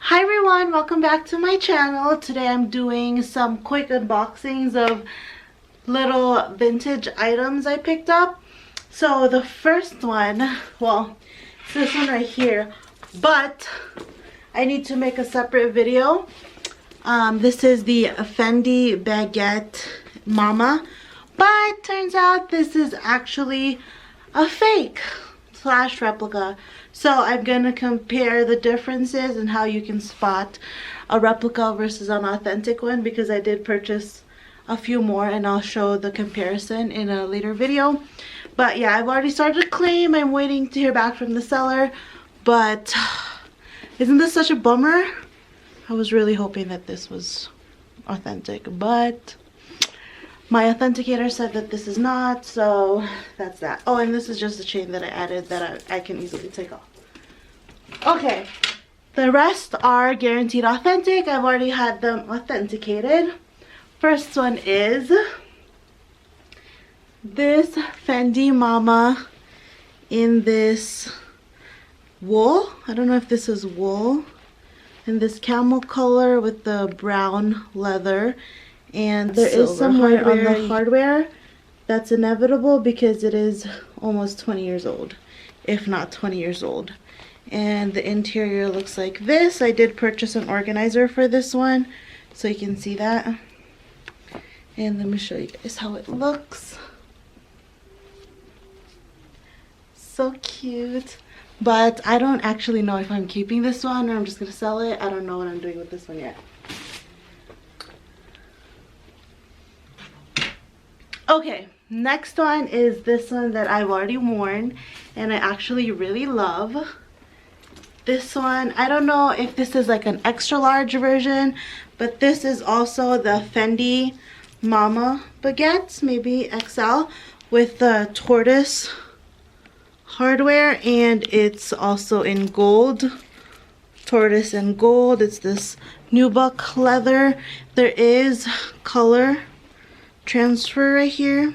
Hi everyone, welcome back to my channel. Today I'm doing some quick unboxings of little vintage items I picked up. So the first one, well, it's this one right here, but I need to make a separate video. This is the Fendi Baguette Mama, but turns out this is actually a fake / replica. So I'm gonna compare the differences and how you can spot a replica versus an authentic one, because I did purchase a few more and I'll show the comparison in a later video. But yeah, I've already started to claim. I'm waiting to hear back from the seller, but isn't this such a bummer? I was really hoping that this was authentic, but my authenticator said that this is not, so that's that. Oh, and this is just a chain that I added that I can easily take off. Okay, the rest are guaranteed authentic. I've already had them authenticated. First one is this Fendi Mama in this wool. I don't know if this is wool. In this camel color with the brown leather. And there is some wear on the hardware. That's inevitable because it is almost 20 years old, if not 20 years old. And the interior looks like this. I did purchase an organizer for this one, so you can see that. And let me show you guys how it looks. So cute. But I don't actually know if I'm keeping this one or I'm just gonna sell it. I don't know what I'm doing with this one yet. Okay, next one is this one that I've already worn and I actually really love. This one, I don't know if this is like an extra large version, but this is also the Fendi Mama Baguette, maybe XL, with the tortoise hardware, and it's also in gold, tortoise and gold. It's this nubuck leather. There is color transfer right here,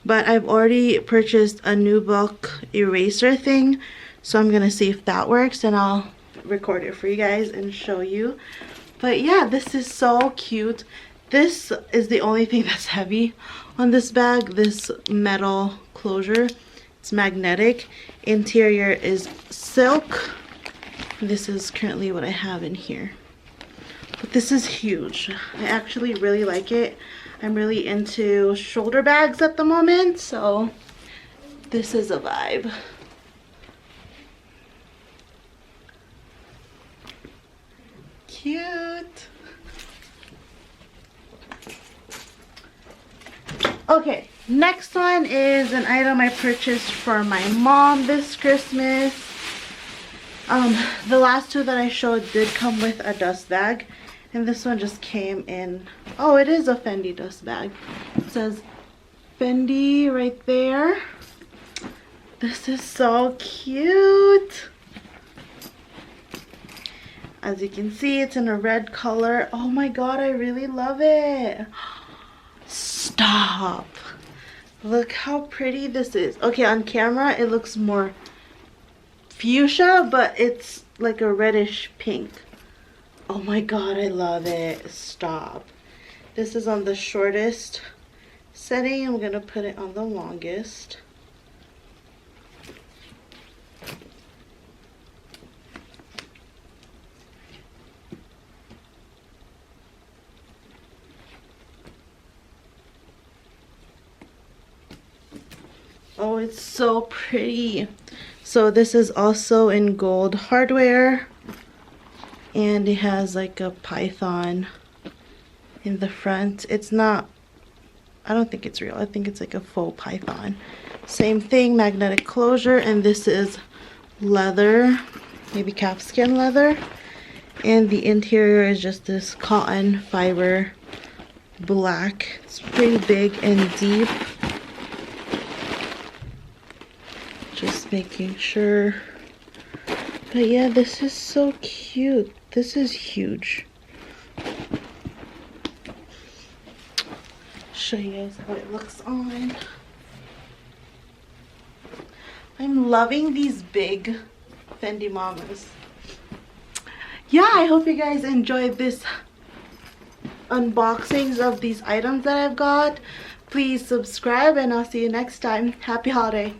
but I've already purchased a nubuck eraser thing, so I'm gonna see if that works and I'll record it for you guys and show you. But yeah, this is so cute. This is the only thing that's heavy on this bag, this metal closure. It's magnetic. Interior is silk. This is currently what I have in here, but this is huge. I actually really like it. I'm really into shoulder bags at the moment, so this is a vibe. Cute. Okay, next one is an item I purchased for my mom this Christmas. The last two that I showed did come with a dust bag. And this one just came in, oh, it is a Fendi dust bag. It says Fendi right there. This is so cute. As you can see, it's in a red color. Oh my god, I really love it. Stop. Look how pretty this is. Okay, on camera it looks more fuchsia, but it's like a reddish pink. Oh my god, I love it. Stop. This is on the shortest setting. I'm gonna put it on the longest. Oh, it's so pretty. So this is also in gold hardware. And it has like a python in the front. It's not, I don't think it's real. I think it's like a faux python. Same thing, magnetic closure. And this is leather, maybe calfskin leather. And the interior is just this cotton fiber black. It's pretty big and deep. Just making sure. But yeah, this is so cute. This is huge. Show you guys how it looks on. I'm loving these big Fendi Mamas. yeah, I hope you guys enjoyed this unboxings of these items that I've got. Please subscribe and I'll see you next time. Happy holiday.